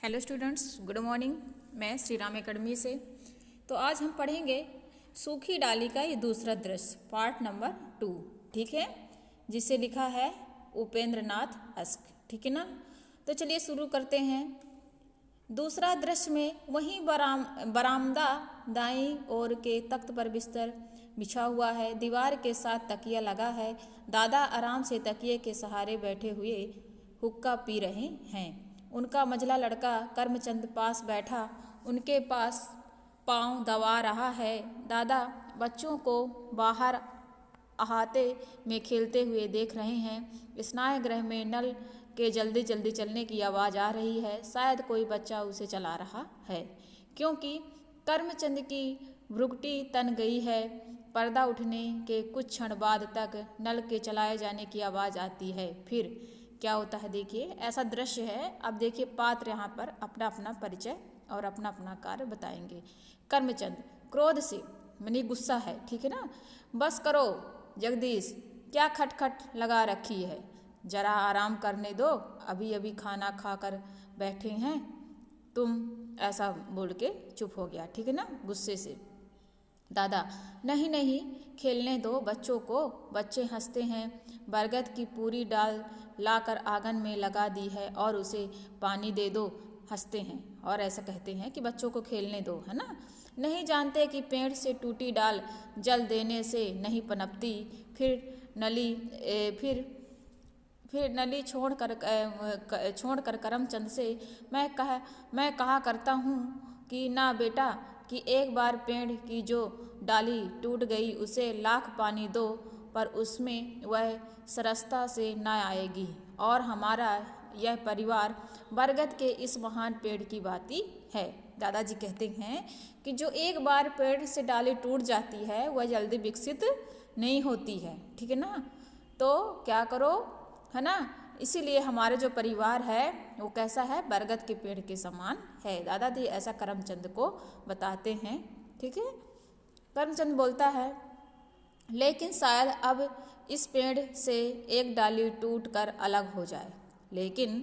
Hello students, good morning. मैं Shri Ram academy से। तो आज हम पढ़ेंगे सूखी डाली का ये दूसरा दृश्य, पार्ट नंबर 2, ठीक है, जिसे लिखा है उपेंद्र नाथ अस्क, ठीक है ना। तो चलिए शुरू करते हैं। दूसरा दृश्य में वहीं बरामदा दाईं ओर के तख्त पर बिस्तर बिछा हुआ है, दीवार के साथ तकिया लगा है। दादा आराम से तकिए के सहारे बैठे हुए हुक्का पी रहे हैं। उनका मंझला लड़का करमचंद पास बैठा उनके पास पाँव दबा रहा है। दादा बच्चों को बाहर अहाते में खेलते हुए देख रहे हैं। स्नानगृह में नल के जल्दी जल्दी चलने की आवाज़ आ रही है। शायद कोई बच्चा उसे चला रहा है, क्योंकि करमचंद की भ्रुकुटी तन गई है। पर्दा उठने के कुछ क्षण बाद तक नल के चलाए जाने की आवाज़ आती है। फिर क्या होता है देखिए, ऐसा दृश्य है। अब देखिए पात्र यहाँ पर अपना अपना परिचय और अपना अपना कार्य बताएंगे। करमचंद क्रोध से मनी गुस्सा है, ठीक है ना। बस करो जगदीश, क्या खटखट लगा रखी है, जरा आराम करने दो, अभी अभी खाना खाकर बैठे हैं तुम, ऐसा बोल के चुप हो गया, ठीक है ना, गुस्से से। दादा नहीं नहीं, खेलने दो बच्चों को। बच्चे हंसते हैं। बरगद की पूरी डाल लाकर आंगन में लगा दी है और उसे पानी दे दो। हंसते हैं और ऐसा कहते हैं कि बच्चों को खेलने दो, है ना। नहीं जानते कि पेड़ से टूटी डाल जल देने से नहीं पनपती। फिर नली छोड़कर करमचंद से मैं कहा करता हूँ कि ना बेटा, कि एक बार पेड़ की जो डाली टूट गई उसे लाख पानी दो, पर उसमें वह सरसता से न आएगी। और हमारा यह परिवार बरगद के इस महान पेड़ की भांति है। दादाजी कहते हैं कि जो एक बार पेड़ से डाली टूट जाती है वह जल्दी विकसित नहीं होती है, ठीक है ना। तो क्या करो, है ना। इसीलिए हमारे जो परिवार है वो कैसा है, बरगद के पेड़ के समान है। दादाजी ऐसा करमचंद को बताते हैं, ठीक है। करमचंद बोलता है, लेकिन शायद अब इस पेड़ से एक डाली टूट कर अलग हो जाए। लेकिन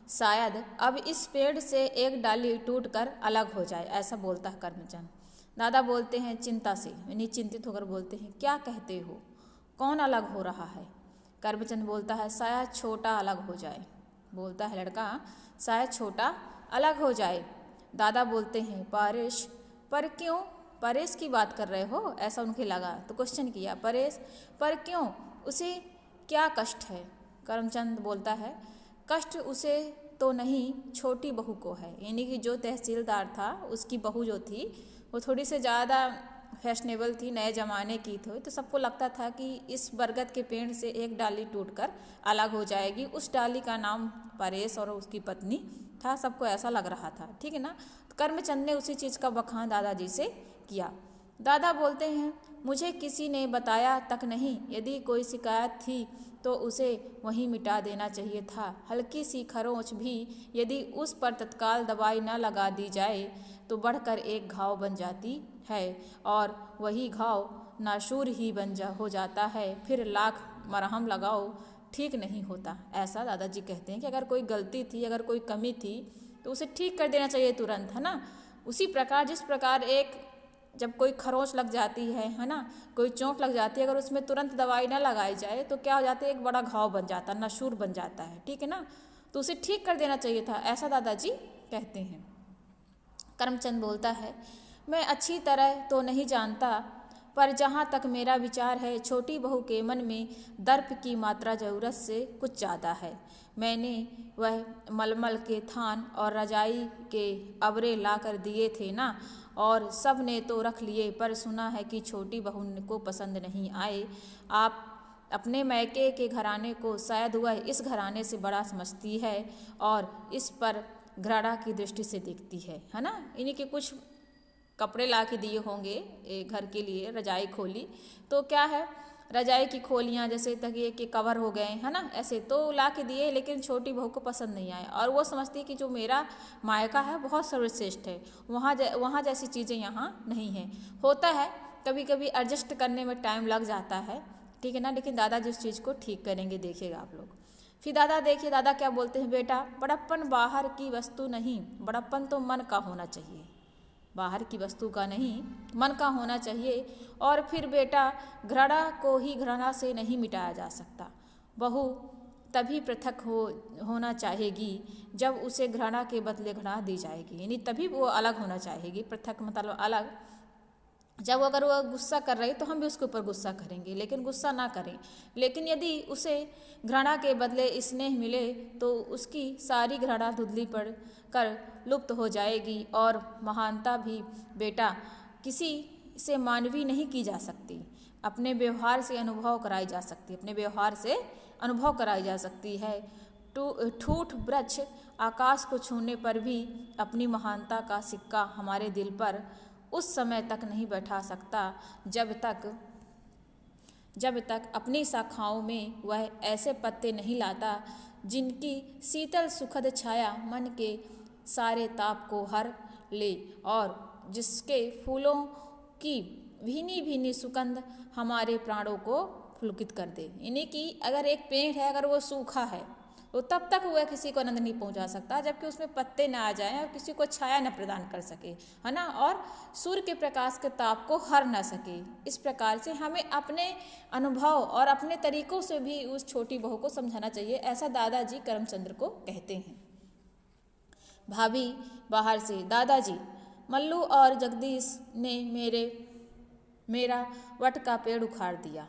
शायद अब इस पेड़ से एक डाली टूट कर अलग हो जाए, ऐसा बोलता है करमचंद। दादा बोलते हैं चिंता से, यानी चिंतित होकर बोलते हैं, क्या कहते हो, कौन अलग हो रहा है। करमचंद बोलता है, शायद छोटा अलग हो जाए। बोलता है लड़का, शायद छोटा अलग हो जाए। दादा बोलते हैं, परेश, पर क्यों, परेश की बात कर रहे हो, ऐसा उनके लगा तो क्वेश्चन किया, परेश पर क्यों, उसे क्या कष्ट है। करमचंद बोलता है, कष्ट उसे तो नहीं, छोटी बहू को है। यानी कि जो तहसीलदार था उसकी बहू जो थी वो थोड़ी से ज़्यादा फैशनेबल थी, नए ज़माने की थी, तो सबको लगता था कि इस बरगद के पेड़ से एक डाली टूटकर अलग हो जाएगी। उस डाली का नाम परेश और उसकी पत्नी था, सबको ऐसा लग रहा था, ठीक है ना। करमचंद ने उसी चीज़ का बखान दादाजी से किया। दादा बोलते हैं, मुझे किसी ने बताया तक नहीं, यदि कोई शिकायत थी तो उसे वहीं मिटा देना चाहिए था। हल्की सी खरोंच भी यदि उस पर तत्काल दवाई न लगा दी जाए तो बढ़कर एक घाव बन जाती है, और वही घाव नासूर ही हो जाता है। फिर लाख मरहम लगाओ, ठीक नहीं होता। ऐसा दादाजी कहते हैं कि अगर कोई गलती थी, अगर कोई कमी थी तो उसे ठीक कर देना चाहिए तुरंत, है ना। उसी प्रकार जिस प्रकार एक जब कोई खरोंच लग जाती है ना, कोई चोट लग जाती है, अगर उसमें तुरंत दवाई ना लगाई जाए तो क्या हो जाता है, एक बड़ा घाव बन जाता है, नासूर बन जाता है, ठीक है ना। तो उसे ठीक कर देना चाहिए था, ऐसा दादाजी कहते हैं। करमचंद बोलता है, मैं अच्छी तरह तो नहीं जानता, पर जहाँ तक मेरा विचार है, छोटी बहू के मन में दर्प की मात्रा ज़रूरत से कुछ ज़्यादा है। मैंने वह मलमल के थान और रजाई के अबरे ला कर दिए थे ना, और सब ने तो रख लिए, पर सुना है कि छोटी बहू को पसंद नहीं आए। आप अपने मैके के घराने को शायद वह इस घराने से बड़ा समझती है और इस पर घृणा की दृष्टि से देखती है ना। इन्हीं के कुछ कपड़े ला के दिए होंगे घर के लिए, रजाई खोली, तो क्या है, रजाई की खोलियाँ जैसे तकिए के कवर हो गए, है ना, ऐसे तो ला के दिए, लेकिन छोटी बहू को पसंद नहीं आए। और वो समझती है कि जो मेरा मायका है बहुत सर्वश्रेष्ठ है, वहाँ जैसी चीज़ें यहाँ नहीं हैं। होता है कभी कभी एडजस्ट करने में टाइम लग जाता है, ठीक है ना, लेकिन दादाजी उस चीज़ को ठीक करेंगे, देखिएगा आप लोग। फिर दादा देखिए दादा क्या बोलते हैं, बेटा बड़प्पन बाहर की वस्तु नहीं, बड़प्पन तो मन का होना चाहिए, बाहर की वस्तु का नहीं मन का होना चाहिए। और फिर बेटा घृणा को ही घृणा से नहीं मिटाया जा सकता, बहू तभी पृथक होना चाहेगी जब उसे घृणा के बदले घृणा दी जाएगी, यानी तभी वो अलग होना चाहेगी, पृथक मतलब अलग। जब अगर वो गुस्सा कर रही तो हम भी उसके ऊपर गुस्सा करेंगे, लेकिन गुस्सा ना करें। लेकिन यदि उसे घृणा के बदले स्नेह मिले तो उसकी सारी घृणा धुंधली पड़ कर लुप्त हो जाएगी। और महानता भी बेटा किसी से मानवीय नहीं की जा सकती, अपने व्यवहार से अनुभव कराई जा सकती, अपने व्यवहार से अनुभव कराई जा सकती है। ठूठ वृक्ष आकाश को छूने पर भी अपनी महानता का सिक्का हमारे दिल पर उस समय तक नहीं बैठा सकता जब तक अपनी शाखाओं में वह ऐसे पत्ते नहीं लाता जिनकी शीतल सुखद छाया मन के सारे ताप को हर ले और जिसके फूलों की भीनी भीनी सुगंध हमारे प्राणों को पुलकित कर दे। यानी कि अगर एक पेड़ है, अगर वो सूखा है तो तब तक वह किसी को आनंद नहीं पहुंचा सकता जबकि उसमें पत्ते ना आ जाएं और किसी को छाया न प्रदान कर सके, है ना, और सूर्य के प्रकाश के ताप को हर ना सके। इस प्रकार से हमें अपने अनुभव और अपने तरीकों से भी उस छोटी बहू को समझाना चाहिए, ऐसा दादाजी करमचंद्र को कहते हैं। भाभी बाहर से, दादाजी मल्लू और जगदीश ने मेरा वट का पेड़ उखाड़ दिया।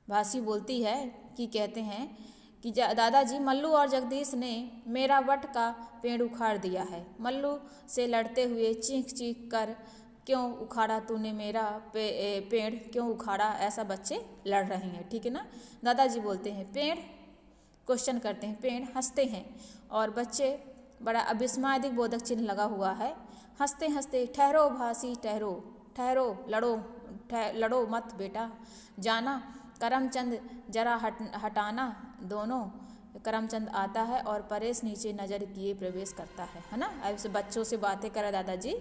भासी बोलती है कि कहते हैं कि दादाजी मल्लू और जगदीश ने मेरा वट का पेड़ उखाड़ दिया है। मल्लू से लड़ते हुए चीख चीख कर, क्यों उखाड़ा तूने मेरा पेड़, क्यों उखाड़ा, ऐसा बच्चे लड़ रहे हैं, ठीक है ना। दादाजी बोलते हैं पेड़, क्वेश्चन करते हैं पेड़, हंसते हैं और बच्चे बड़ा अविस्मयादिक बोधक चिन्ह लगा हुआ है, हंसते हंसते ठहरो भासी ठहरो ठहरो, लड़ो मत बेटा, जाना करमचंद जरा हटाना। दोनों करमचंद आता है और परेश नीचे नज़र किए प्रवेश करता है ना। ऐसे बच्चों से बातें करे दादाजी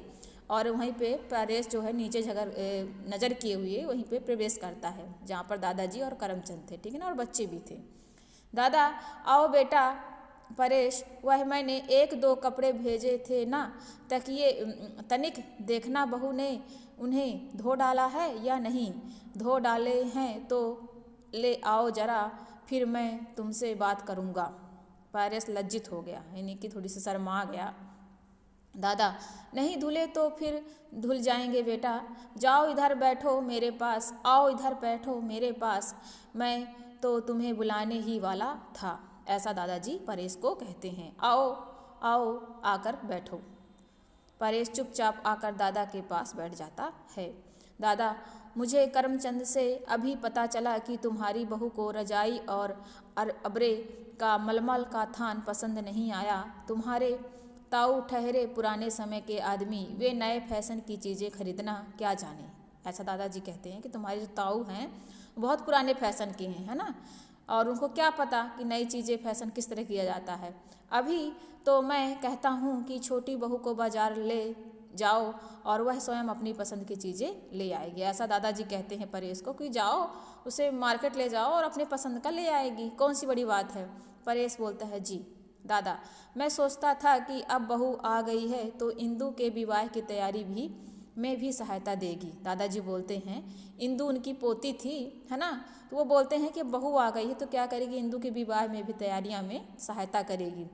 और वहीं पे परेश जो है नीचे नज़र किए हुए वहीं पे प्रवेश करता है जहाँ पर दादाजी और करमचंद थे, ठीक है ना, और बच्चे भी थे। दादा आओ बेटा परेश, वह मैंने 1-2 कपड़े भेजे थे ना, तकिए तनिक देखना बहू ने उन्हें धो डाला है या नहीं, धो डाले हैं तो ले आओ जरा, फिर मैं तुमसे बात करूँगा। परेश लज्जित हो गया, यानी कि थोड़ी सी शर्मा गया। दादा नहीं धुले तो फिर धुल जाएंगे बेटा, जाओ इधर बैठो मेरे पास, आओ इधर बैठो मेरे पास, मैं तो तुम्हें बुलाने ही वाला था, ऐसा दादाजी परेश को कहते हैं। आओ आओ आकर बैठो। परेश चुपचाप आकर दादा के पास बैठ जाता है। दादा मुझे करमचंद से अभी पता चला कि तुम्हारी बहू को रजाई और अबरे का मलमल का थान पसंद नहीं आया। तुम्हारे ताऊ ठहरे पुराने समय के आदमी, वे नए फैशन की चीज़ें खरीदना क्या जाने, ऐसा दादाजी कहते हैं कि तुम्हारे जो ताऊ हैं बहुत पुराने फैशन के हैं, है ना, और उनको क्या पता कि नई चीज़ें फैशन किस तरह किया जाता है। अभी तो मैं कहता हूँ कि छोटी बहू को बाजार ले जाओ और वह स्वयं अपनी पसंद की चीज़ें ले आएगी, ऐसा दादाजी कहते हैं परेश को कि जाओ उसे मार्केट ले जाओ और अपने पसंद का ले आएगी, कौन सी बड़ी बात है। परेश बोलता है जी दादा, मैं सोचता था कि अब बहू आ गई है तो इंदू के विवाह की तैयारी में भी सहायता देगी। दादाजी बोलते हैं इंदू उनकी पोती थी, है ना, तो वो बोलते हैं कि बहू आ गई है तो क्या करेगी, इंदू के विवाह में भी तैयारियां में सहायता करेगी।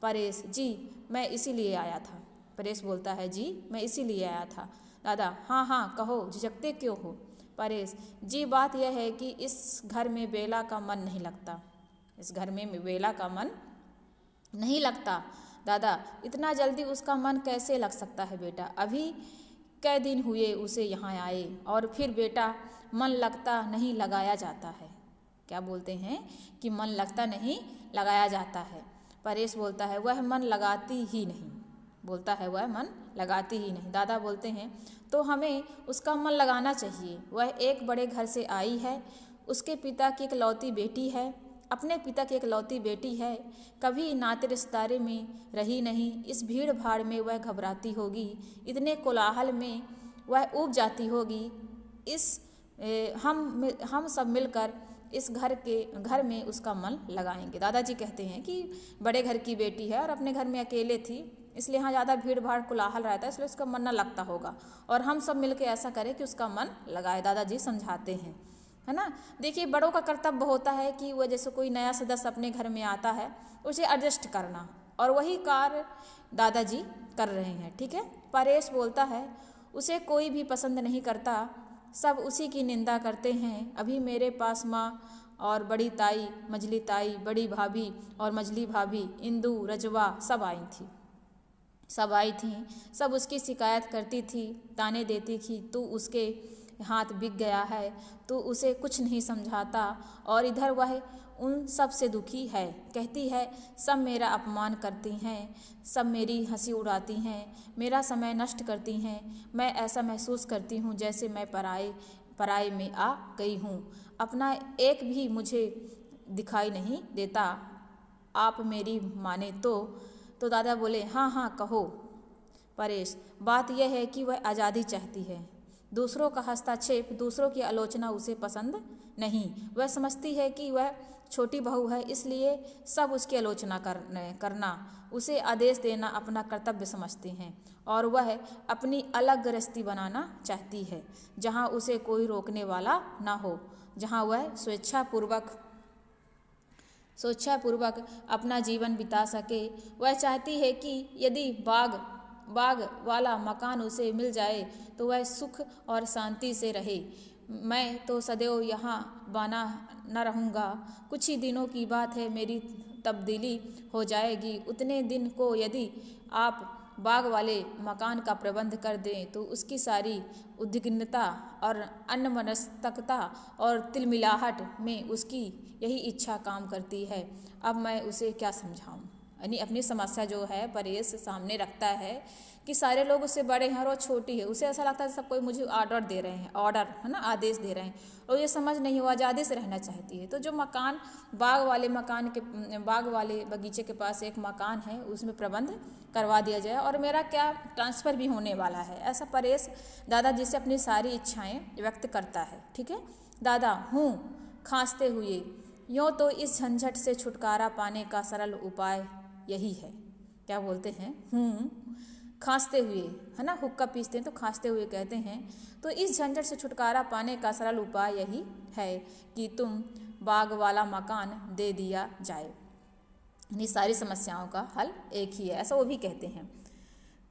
परेश जी मैं इसीलिए आया था। परेश बोलता है जी मैं इसीलिए आया था। दादा हाँ हाँ कहो, झिझकते क्यों हो। परेश जी बात यह है कि इस घर में बेला का मन नहीं लगता, इस घर में बेला का मन नहीं लगता। दादा इतना जल्दी उसका मन कैसे लग सकता है बेटा, अभी कई दिन हुए उसे यहाँ आए, और फिर बेटा मन लगता नहीं लगाया जाता है। क्या बोलते हैं कि मन लगता नहीं लगाया जाता है। परेश बोलता है वह मन लगाती ही नहीं, बोलता है वह मन लगाती ही नहीं। दादा बोलते हैं तो हमें उसका मन लगाना चाहिए, वह एक बड़े घर से आई है, उसके पिता की इकलौती बेटी है, अपने पिता की इकलौती बेटी है, कभी नाते रिश्तेदारी में रही नहीं, इस भीड़ भाड़ में वह घबराती होगी, इतने कोलाहल में वह ऊब जाती होगी। हम सब मिलकर इस घर में उसका मन लगाएंगे। दादाजी कहते हैं कि बड़े घर की बेटी है और अपने घर में अकेले थी, इसलिए यहाँ ज़्यादा भीड़ भाड़ कोलाहल रहता है, इसलिए उसका मन न लगता होगा, और हम सब मिलकर ऐसा करें कि उसका मन लगाए। दादाजी समझाते हैं, है ना। देखिए, बड़ों का कर्तव्य होता है कि वह जैसे कोई नया सदस्य अपने घर में आता है उसे एडजस्ट करना, और वही कार्य दादाजी कर रहे हैं। ठीक है। परेश बोलता है, उसे कोई भी पसंद नहीं करता, सब उसी की निंदा करते हैं। अभी मेरे पास माँ और बड़ी ताई, मझली ताई, बड़ी भाभी और मझली भाभी, इंदू, रजवा सब आई थीं। सब उसकी शिकायत करती थी, ताने देती थी, तू उसके हाथ बिक गया है, तू उसे कुछ नहीं समझाता, और इधर वह उन सब से दुखी है। कहती है, सब मेरा अपमान करती हैं, सब मेरी हंसी उड़ाती हैं, मेरा समय नष्ट करती हैं। मैं ऐसा महसूस करती हूँ जैसे मैं पराए में आ गई हूँ। अपना एक भी मुझे दिखाई नहीं देता। आप मेरी माने तो दादा बोले, हाँ हाँ कहो परेश। बात यह है कि वह आज़ादी चाहती है। दूसरों का हस्तक्षेप, दूसरों की आलोचना उसे पसंद नहीं। वह समझती है कि वह छोटी बहू है, इसलिए सब उसकी आलोचना करना, उसे आदेश देना अपना कर्तव्य समझती हैं, और वह अपनी अलग गृहस्थी बनाना चाहती है, जहाँ उसे कोई रोकने वाला ना हो, जहाँ वह स्वेच्छापूर्वक अपना जीवन बिता सके। वह चाहती है कि यदि बाग वाला मकान उसे मिल जाए तो वह सुख और शांति से रहे। मैं तो सदैव यहाँ बना न रहूँगा। कुछ ही दिनों की बात है, मेरी तब्दीली हो जाएगी। उतने दिन को यदि आप बाग वाले मकान का प्रबंध कर दें तो उसकी सारी उद्विग्नता और अन्यमनस्कता और तिलमिलाहट में उसकी यही इच्छा काम करती है। अब मैं उसे क्या समझाऊं। यानी अपनी समस्या जो है परेश सामने रखता है कि सारे लोग उससे बड़े हैं और वो छोटी है। उसे ऐसा लगता है सब कोई मुझे ऑर्डर दे रहे हैं, ऑर्डर है ना, आदेश दे रहे हैं, और ये समझ नहीं, वो आज़ादी से रहना चाहती है। तो जो मकान बाग वाले बगीचे के पास एक मकान है, उसमें प्रबंध करवा दिया जाए, और मेरा क्या ट्रांसफ़र भी होने वाला है, ऐसा परेश दादाजी से अपनी सारी इच्छाएँ व्यक्त करता है। ठीक है। दादा हूँ खांसते हुए, यूँ तो इस झंझट से छुटकारा पाने का सरल उपाय यही है। क्या बोलते हैं, खांसते हुए, है ना, हुक्का पीसते हैं तो खांसते हुए कहते हैं, तो इस झंझट से छुटकारा पाने का सरल उपाय यही है कि तुम बाग वाला मकान दे दिया जाए। यानी सारी समस्याओं का हल एक ही है, ऐसा वो भी कहते हैं।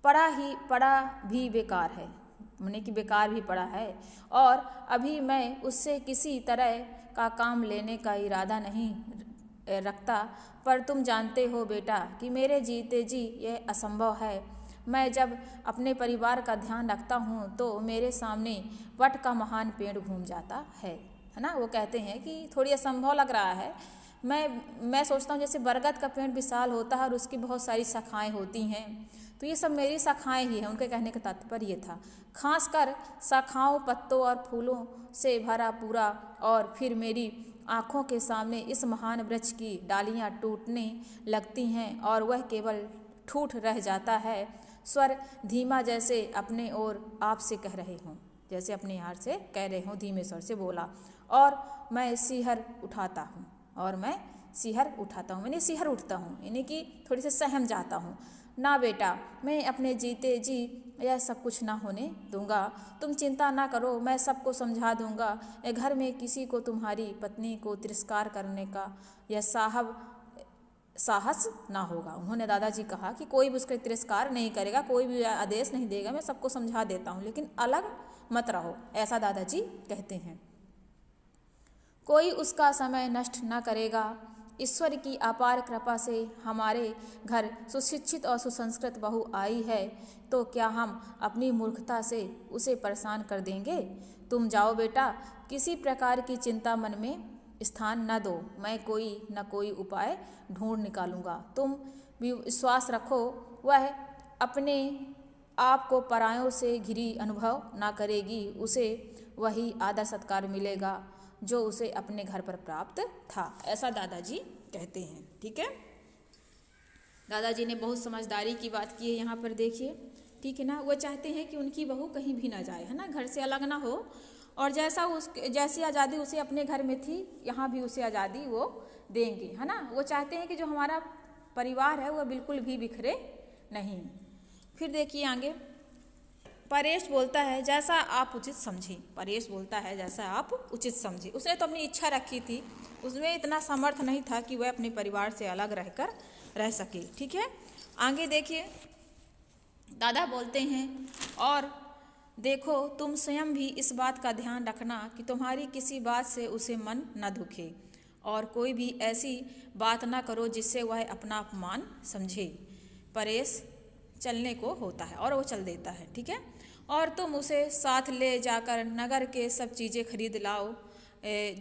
पड़ा भी बेकार है, मैंने कि बेकार भी पड़ा है, और अभी मैं उससे किसी तरह का काम लेने का इरादा नहीं रखता, पर तुम जानते हो बेटा कि मेरे जीते जी यह असंभव है। मैं जब अपने परिवार का ध्यान रखता हूँ तो मेरे सामने वट का महान पेड़ घूम जाता है ना। वो कहते हैं कि थोड़ी असंभव लग रहा है। मैं सोचता हूँ जैसे बरगद का पेड़ विशाल होता है और उसकी बहुत सारी शाखाएँ होती हैं, तो ये सब मेरी शाखाएँ ही हैं। उनके कहने का तात्पर्य ये था, खासकर शाखाओं, पत्तों और फूलों से भरा पूरा, और फिर मेरी आँखों के सामने इस महान वृक्ष की डालियाँ टूटने लगती हैं और वह केवल ठूठ रह जाता है। स्वर धीमा जैसे अपने और आप से कह रहे हों, जैसे अपने यार से कह रहे हों, धीमे स्वर से बोला, और मैं सिहर उठाता हूँ, मैंने सिहर उठता हूँ, यानी कि थोड़ी सी सहम जाता हूँ। ना बेटा, मैं अपने जीते जी यह सब कुछ ना होने दूंगा। तुम चिंता ना करो, मैं सबको समझा दूंगा। ये घर में किसी को तुम्हारी पत्नी को तिरस्कार करने का यह साहस ना होगा। उन्होंने दादाजी कहा कि कोई भी उसका तिरस्कार नहीं करेगा, कोई भी आदेश नहीं देगा, मैं सबको समझा देता हूँ, लेकिन अलग मत रहो, ऐसा दादाजी कहते हैं। कोई उसका समय नष्ट न करेगा। ईश्वर की अपार कृपा से हमारे घर सुशिक्षित और सुसंस्कृत बहू आई है, तो क्या हम अपनी मूर्खता से उसे परेशान कर देंगे। तुम जाओ बेटा, किसी प्रकार की चिंता मन में स्थान न दो, मैं कोई न कोई उपाय ढूंढ निकालूंगा। तुम भी विश्वास रखो, वह अपने आप को परायों से घिरी अनुभव ना करेगी, उसे वही आदर सत्कार मिलेगा जो उसे अपने घर पर प्राप्त था, ऐसा दादाजी कहते हैं। ठीक है। दादाजी ने बहुत समझदारी की बात की है यहाँ पर, देखिए, ठीक है ना। वो चाहते हैं कि उनकी बहू कहीं भी ना जाए, है ना, घर से अलग ना हो, और जैसी आज़ादी उसे अपने घर में थी, यहाँ भी उसे आज़ादी वो देंगे, है ना। वो चाहते हैं कि जो हमारा परिवार है वह बिल्कुल भी बिखरे नहीं। फिर देखिए आगे, परेश बोलता है जैसा आप उचित समझे। परेश बोलता है जैसा आप उचित समझे। उसने तो अपनी इच्छा रखी थी, उसमें इतना समर्थ नहीं था कि वह अपने परिवार से अलग रहकर रह सके। ठीक है, आगे देखिए, दादा बोलते हैं और देखो तुम स्वयं भी इस बात का ध्यान रखना कि तुम्हारी किसी बात से उसे मन न दुखे और कोई भी ऐसी बात ना करो जिससे वह अपना अपमान समझे। परेश चलने को होता है और वो चल देता है। ठीक है, और तुम उसे साथ ले जाकर नगर के सब चीज़ें खरीद लाओ,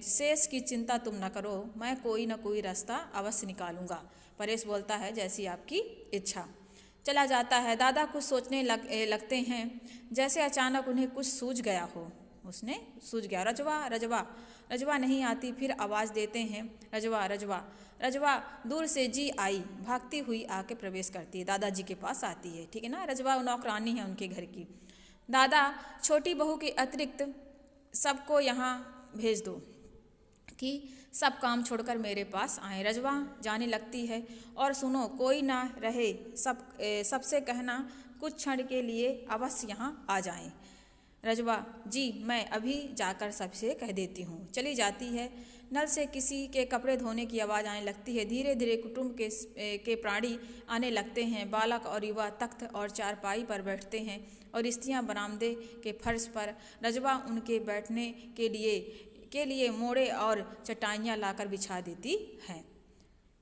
शेष की चिंता तुम न करो, मैं कोई ना कोई रास्ता अवश्य निकालूंगा। परेश बोलता है जैसी आपकी इच्छा। चला जाता है। दादा कुछ सोचने लगते हैं, जैसे अचानक उन्हें कुछ सूझ गया हो। उसने सूझ गया, रजवा रजवा रजवा नहीं आती। फिर आवाज़ देते हैं, रजवा रजवा रजवा। दूर से जी आई भागती हुई आके प्रवेश करती है, दादाजी के पास आती है। ठीक है ना, रजवा नौकरानी है उनके घर की। दादा छोटी बहू के अतिरिक्त सबको यहाँ भेज दो कि सब काम छोड़कर मेरे पास आए। रजवा जाने लगती है, और सुनो कोई ना रहे, सबसे कहना कुछ क्षण के लिए अवश्य यहाँ आ जाएं। रजवा जी मैं अभी जाकर सबसे कह देती हूँ। चली जाती है। नल से किसी के कपड़े धोने की आवाज़ आने लगती है। धीरे धीरे कुटुंब के प्राणी आने लगते हैं। बालक और युवा तख्त और चारपाई पर बैठते हैं और स्त्रियाँ बरामदे के फर्श पर। रजवा उनके बैठने के लिए मोड़े और चटाइयाँ लाकर बिछा देती हैं।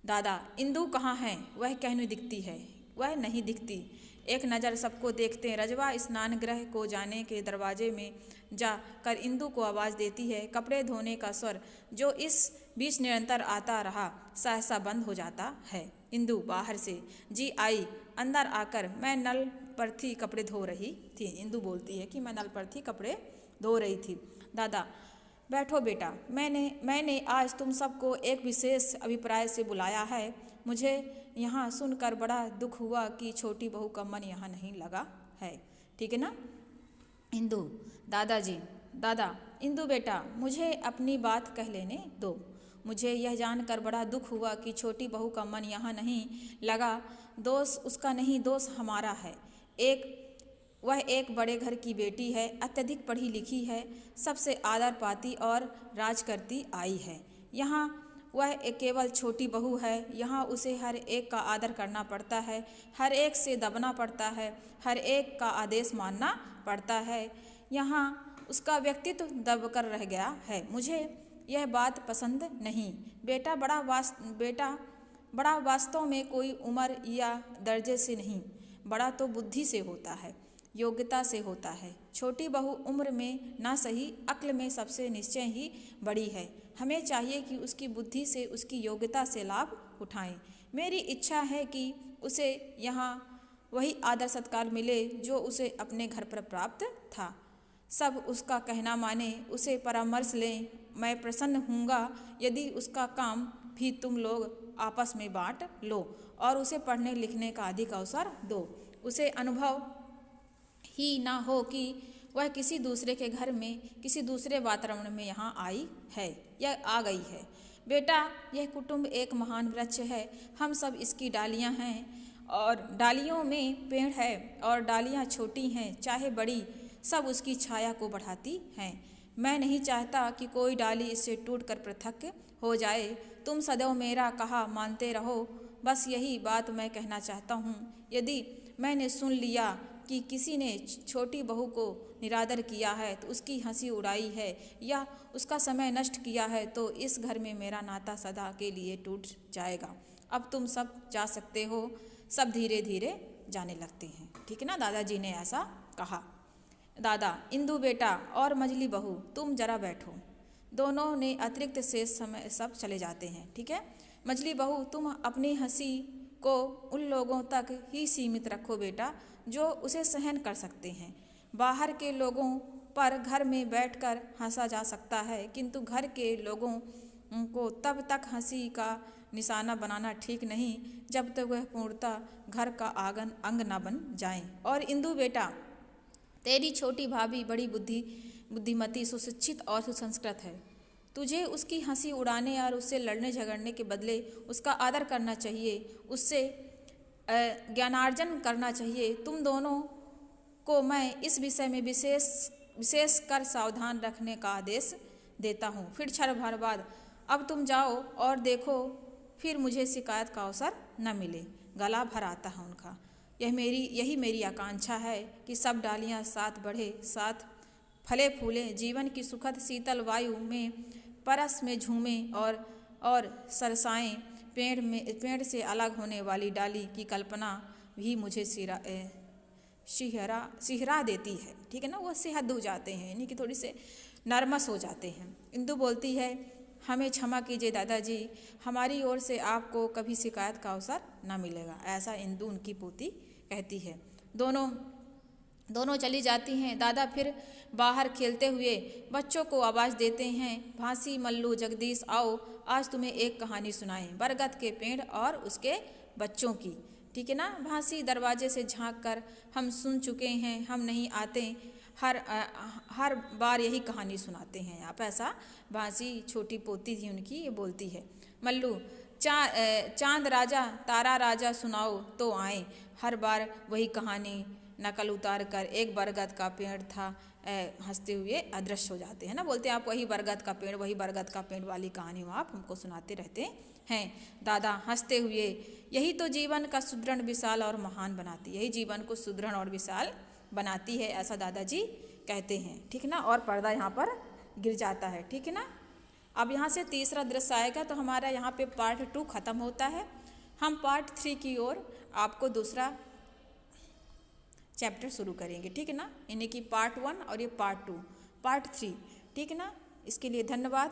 दादा इंदु कहाँ है? वह कहने दिखती है। वह नहीं दिखती। एक नज़र सबको देखते हैं। रजवा स्नान गृह को जाने के दरवाजे में जा कर इंदु को आवाज़ देती है। कपड़े धोने का स्वर जो इस बीच निरंतर आता रहा सहसा बंद हो जाता है। इंदु बाहर से जी आई। अंदर आकर मैं नल पर थी कपड़े धो रही थी। इंदु बोलती है कि मैं नल पर थी कपड़े धो रही थी। दादा बैठो बेटा, मैंने आज तुम सबको एक विशेष अभिप्राय से बुलाया है। मुझे यहाँ सुनकर बड़ा दुख हुआ कि छोटी बहू का मन यहाँ नहीं लगा है। ठीक है ना। इंदु दादाजी दादा इंदु बेटा मुझे अपनी बात कह लेने दो। मुझे यह जानकर बड़ा दुख हुआ कि छोटी बहू का मन यहाँ नहीं लगा। दोष उसका नहीं, दोष हमारा है। वह एक बड़े घर की बेटी है, अत्यधिक पढ़ी लिखी है, सबसे आदर पाती और राज करती आई है। यहाँ वह केवल छोटी बहू है। यहाँ उसे हर एक का आदर करना पड़ता है, हर एक से दबना पड़ता है, हर एक का आदेश मानना पड़ता है। यहाँ उसका व्यक्तित्व दबकर रह गया है। मुझे यह बात पसंद नहीं। बेटा बड़ा वास्तव में कोई उम्र या दर्जे से नहीं, बड़ा तो बुद्धि से होता है, योग्यता से होता है। छोटी बहू उम्र में ना सही, अक्ल में सबसे निश्चय ही बड़ी है। हमें चाहिए कि उसकी बुद्धि से, उसकी योग्यता से लाभ उठाएं। मेरी इच्छा है कि उसे यहाँ वही आदर सत्कार मिले जो उसे अपने घर पर प्राप्त था। सब उसका कहना माने, उसे परामर्श लें। मैं प्रसन्न हूँगा यदि उसका काम भी तुम लोग आपस में बांट लो और उसे पढ़ने लिखने का अधिक अवसर दो। उसे अनुभव ही ना हो कि वह किसी दूसरे के घर में, किसी दूसरे वातावरण में यहाँ आई है या आ गई है। बेटा यह कुटुंब एक महान वृक्ष है। हम सब इसकी डालियाँ हैं और डालियों में पेड़ है और डालियाँ छोटी हैं चाहे बड़ी, सब उसकी छाया को बढ़ाती हैं। मैं नहीं चाहता कि कोई डाली इससे टूटकर पृथक हो जाए। तुम सदैव मेरा कहा मानते रहो, बस यही बात मैं कहना चाहता हूँ। यदि मैंने सुन लिया कि किसी ने छोटी बहू को निरादर किया है, तो उसकी हंसी उड़ाई है या उसका समय नष्ट किया है, तो इस घर में मेरा नाता सदा के लिए टूट जाएगा। अब तुम सब जा सकते हो। सब धीरे धीरे जाने लगते हैं। ठीक है ना, दादाजी ने ऐसा कहा। दादा इंदु बेटा और मझली बहू तुम जरा बैठो। दोनों ने अतिरिक्त शेष समय सब चले जाते हैं। ठीक है। मझली बहू तुम अपनी हंसी को उन लोगों तक ही सीमित रखो बेटा जो उसे सहन कर सकते हैं। बाहर के लोगों पर घर में बैठकर हंसा जा सकता है, किंतु घर के लोगों को तब तक हंसी का निशाना बनाना ठीक नहीं जब तक वह पूर्णतः घर का अंग न बन जाएं। और इंदु बेटा तेरी छोटी भाभी बड़ी बुद्धिमती, सुशिक्षित और सुसंस्कृत है। तुझे उसकी हंसी उड़ाने और उससे लड़ने झगड़ने के बदले उसका आदर करना चाहिए, उससे ज्ञानार्जन करना चाहिए। तुम दोनों को मैं इस विषय में विशेष कर सावधान रखने का आदेश देता हूँ। फिर क्षण भर बाद अब तुम जाओ और देखो, फिर मुझे शिकायत का अवसर न मिले। गला भर आता है उनका। यही मेरी आकांक्षा है कि सब डालियाँ साथ बढ़े, साथ फले फूलें, जीवन की सुखद शीतल वायु में परस में झूमें और सरसाएं। पेड़ से अलग होने वाली डाली की कल्पना भी मुझे सिहरा देती है। ठीक है ना, वो सेहद हो जाते हैं, यानी कि थोड़ी से नर्वस हो जाते हैं। इंदु बोलती है, हमें क्षमा कीजिए दादाजी, हमारी ओर से आपको कभी शिकायत का अवसर न मिलेगा। ऐसा इंदु उनकी पोती कहती है। दोनों चली जाती हैं। दादा फिर बाहर खेलते हुए बच्चों को आवाज़ देते हैं, भांसी, मल्लू, जगदीश, आओ आज तुम्हें एक कहानी सुनाएं, बरगद के पेड़ और उसके बच्चों की। ठीक है ना। भांसी दरवाजे से झांक कर, हम सुन चुके हैं, हम नहीं आते, हर बार यही कहानी सुनाते हैं आप। ऐसा भांसी, छोटी पोती थी उनकी, ये बोलती है। मल्लू, चांद राजा, तारा राजा सुनाओ तो आए, हर बार वही कहानी नकल उतार कर। एक बरगद का पेड़ था, हंसते हुए अदृश्य हो जाते हैं ना, बोलते हैं आप वही बरगद का पेड़ वाली कहानी आप हमको सुनाते रहते हैं। दादा हंसते हुए, यही तो जीवन का सुदृढ़, विशाल और महान बनाती, यही जीवन को सुदृढ़ और विशाल बनाती है, ऐसा दादाजी कहते हैं। ठीक है ना। और पर्दा यहाँ पर गिर जाता है। ठीक है ना। अब यहाँ से तीसरा दृश्य आएगा तो हमारा यहाँ पे पार्ट 2 खत्म होता है। हम पार्ट 3 की ओर आपको दूसरा चैप्टर शुरू करेंगे। ठीक है ना, यानी कि पार्ट 1 और ये पार्ट 2, पार्ट 3। ठीक है ना। इसके लिए धन्यवाद।